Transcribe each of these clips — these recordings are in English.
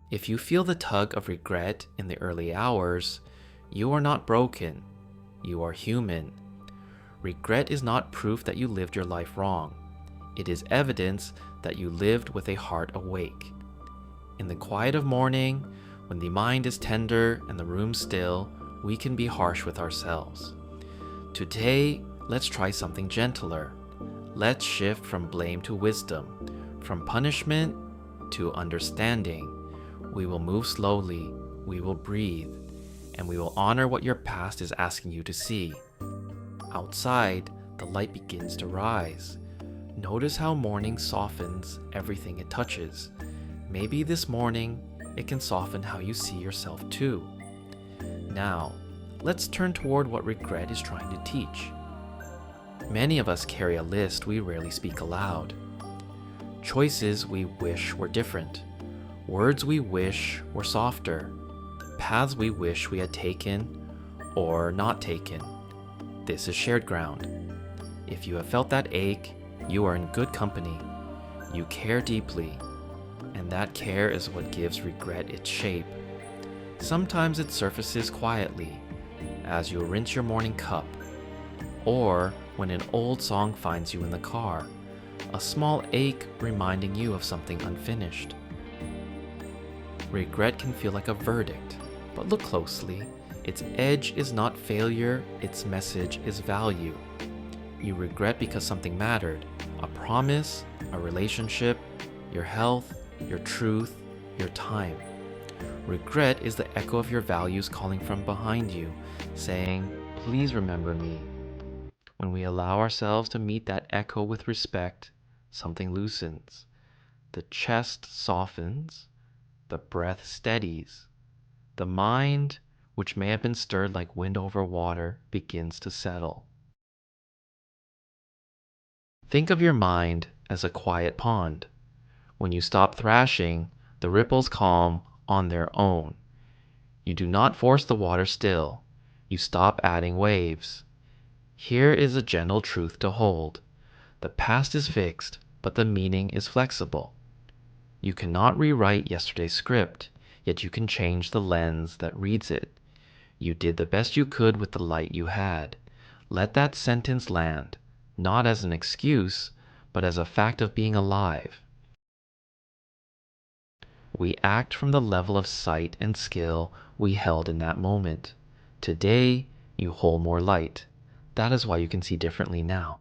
If you feel the tug of regret in the early hours, you are not broken. You are human. Regret is not proof that you lived your life wrong. It is evidence that you lived with a heart awake. In the quiet of morning, when the mind is tender and the room still, we can be harsh with ourselves. Today, let's try something gentler. Let's shift from blame to wisdom, from punishment to understanding. We will move slowly, we will breathe, and we will honor what your past is asking you to see. Outside, the light begins to rise. Notice how morning softens everything it touches. Maybe this morning, it can soften how you see yourself too. Now, let's turn toward what regret is trying to teach. Many of us carry a list we rarely speak aloud. Choices we wish were different. Words we wish were softer. Paths we wish we had taken or not taken. This is shared ground. If you have felt that ache, you are in good company. You care deeply, and that care is what gives regret its shape. Sometimes it surfaces quietly, as you rinse your morning cup, or when an old song finds you in the car, a small ache reminding you of something unfinished. Regret can feel like a verdict, but look closely. Its edge is not failure, its message is value. You regret because something mattered, a promise, a relationship, your health, your truth, your time. Regret is the echo of your values calling from behind you, saying, "Please remember me." When we allow ourselves to meet that echo with respect, something loosens. The chest softens, the breath steadies. The mind, which may have been stirred like wind over water, begins to settle. Think of your mind as a quiet pond. When you stop thrashing, the ripples calm on their own. You do not force the water still. You stop adding waves. Here is a gentle truth to hold. The past is fixed, but the meaning is flexible. You cannot rewrite yesterday's script, yet you can change the lens that reads it. You did the best you could with the light you had. Let that sentence land, not as an excuse, but as a fact of being alive. We act from the level of sight and skill we held in that moment. Today, you hold more light. That is why you can see differently now.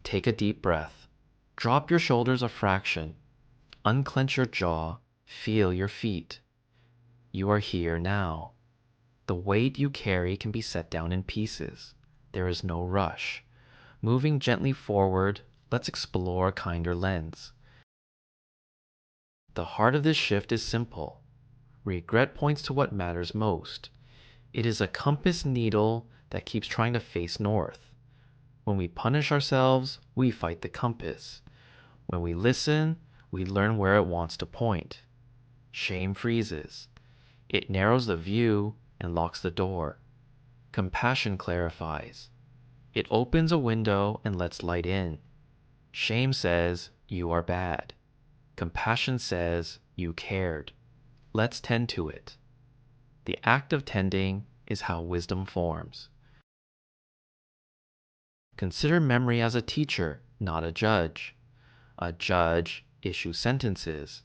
Take a deep breath. Drop your shoulders a fraction. Unclench your jaw. Feel your feet. You are here now. The weight you carry can be set down in pieces. There is no rush. Moving gently forward, let's explore a kinder lens. The heart of this shift is simple. Regret points to what matters most. It is a compass needle that keeps trying to face north. When we punish ourselves, we fight the compass. When we listen, we learn where it wants to point. Shame freezes. It narrows the view and locks the door. Compassion clarifies. It opens a window and lets light in. Shame says, "You are bad." Compassion says, "You cared." Let's tend to it. The act of tending is how wisdom forms. Consider memory as a teacher, not a judge. A judge issues sentences.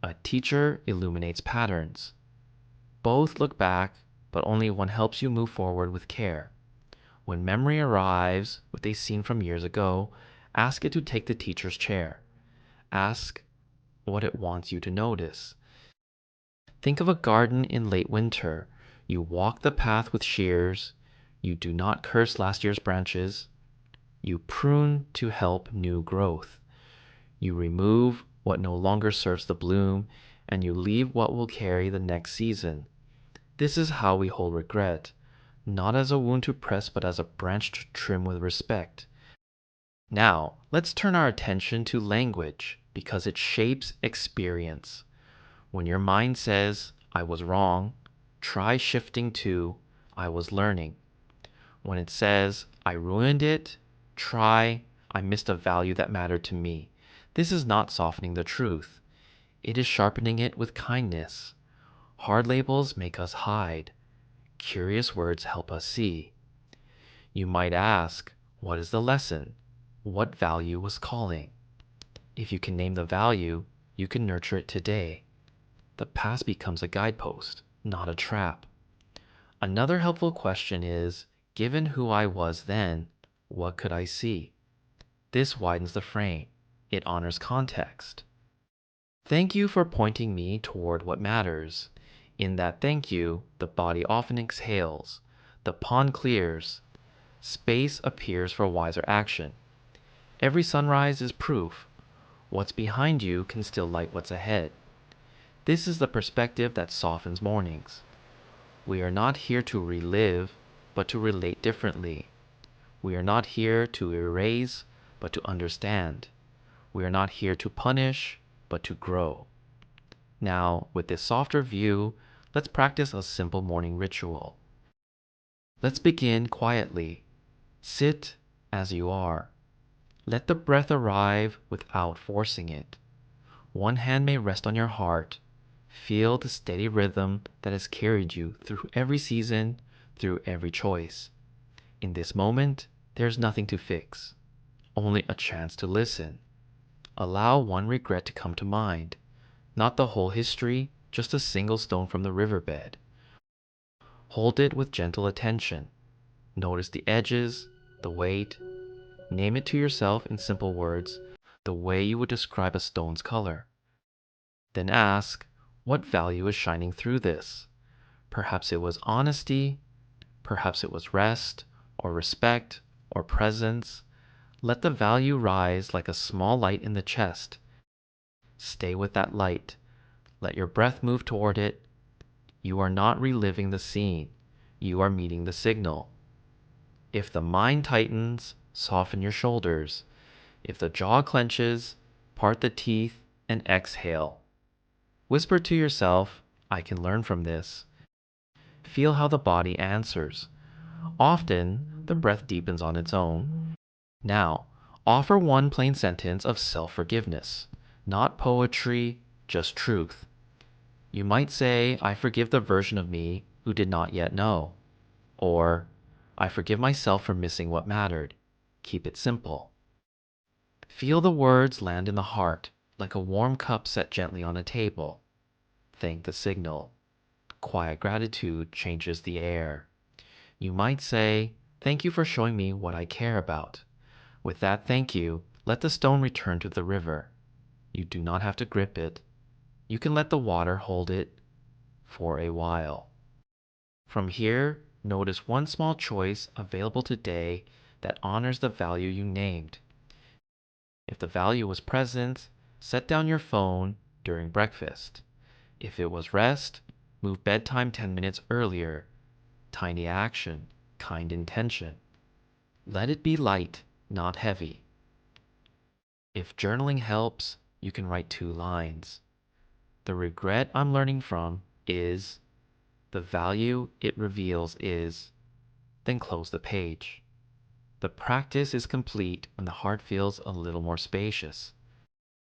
A teacher illuminates patterns. Both look back, but only one helps you move forward with care. When memory arrives with a scene from years ago, ask it to take the teacher's chair. Ask what it wants you to notice. Think of a garden in late winter. You walk the path with shears. You do not curse last year's branches. You prune to help new growth. You remove what no longer serves the bloom, and you leave what will carry the next season. This is how we hold regret, not as a wound to press, but as a branch to trim with respect. Now, let's turn our attention to language, because it shapes experience. When your mind says, "I was wrong," try shifting to, "I was learning." When it says, "I ruined it," try, "I missed a value that mattered to me." This is not softening the truth. It is sharpening it with kindness. Hard labels make us hide. Curious words help us see. You might ask, what is the lesson? What value was calling? If you can name the value, you can nurture it today. The past becomes a guidepost, not a trap. Another helpful question is, given who I was then, what could I see? This widens the frame. It honors context. Thank you for pointing me toward what matters. In that thank you, the body often exhales. The pond clears. Space appears for wiser action. Every sunrise is proof. What's behind you can still light what's ahead. This is the perspective that softens mornings. We are not here to relive, but to relate differently. We are not here to erase, but to understand. We are not here to punish, but to grow. Now, with this softer view, let's practice a simple morning ritual. Let's begin quietly. Sit as you are. Let the breath arrive without forcing it. One hand may rest on your heart. Feel the steady rhythm that has carried you through every season, through every choice. In this moment, there's nothing to fix, only a chance to listen. Allow one regret to come to mind, not the whole history, just a single stone from the riverbed. Hold it with gentle attention. Notice the edges, the weight. Name it to yourself in simple words, the way you would describe a stone's color. Then ask, what value is shining through this? Perhaps it was honesty, perhaps it was rest, or respect, or presence. Let the value rise like a small light in the chest. Stay with that light. Let your breath move toward it. You are not reliving the scene. You are meeting the signal. If the mind tightens, soften your shoulders. If the jaw clenches, part the teeth and exhale. Whisper to yourself, I can learn from this. Feel how the body answers. Often, the breath deepens on its own. Now, offer one plain sentence of self-forgiveness. Not poetry, just truth. You might say, I forgive the version of me who did not yet know. Or, I forgive myself for missing what mattered. Keep it simple. Feel the words land in the heart, like a warm cup set gently on a table. Thank the signal. Quiet gratitude changes the air. You might say, thank you for showing me what I care about. With that thank you, let the stone return to the river. You do not have to grip it. You can let the water hold it for a while. From here, notice one small choice available today that honors the value you named. If the value was present, set down your phone during breakfast. If it was rest, move bedtime 10 minutes earlier. Tiny action, kind intention. Let it be light, not heavy. If journaling helps, you can write 2 lines. The regret I'm learning from is, the value it reveals is, then close the page. The practice is complete when the heart feels a little more spacious.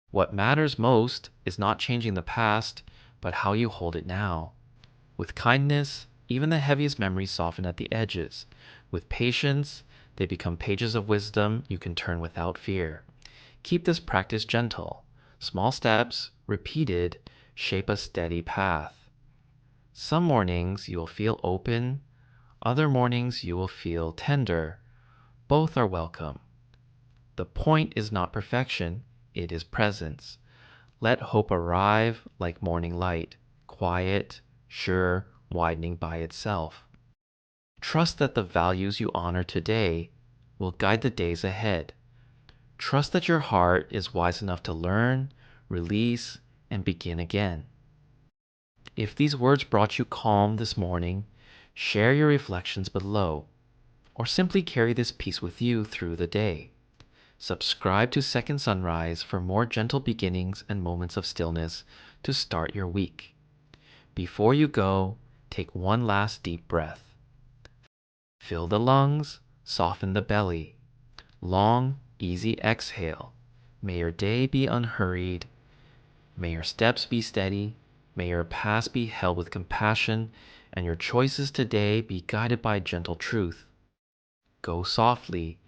What matters most is not changing the past, but how you hold it now. With kindness, even the heaviest memories soften at the edges. With patience, they become pages of wisdom you can turn without fear. Keep this practice gentle. Small steps, repeated, shape a steady path. Some mornings you will feel open, other mornings you will feel tender. Both are welcome. The point is not perfection, it is presence. Let hope arrive like morning light, quiet, sure, widening by itself. Trust that the values you honor today will guide the days ahead. Trust that your heart is wise enough to learn, release, and begin again. If these words brought you calm this morning, share your reflections below, or simply carry this piece with you through the day. Subscribe to Second Sunrise for more gentle beginnings and moments of stillness to start your week. Before you go, take one last deep breath. Fill the lungs, soften the belly. Long, easy exhale. May your day be unhurried May your steps be steady, may your past be held with compassion, and your choices today be guided by gentle truth. Go softly,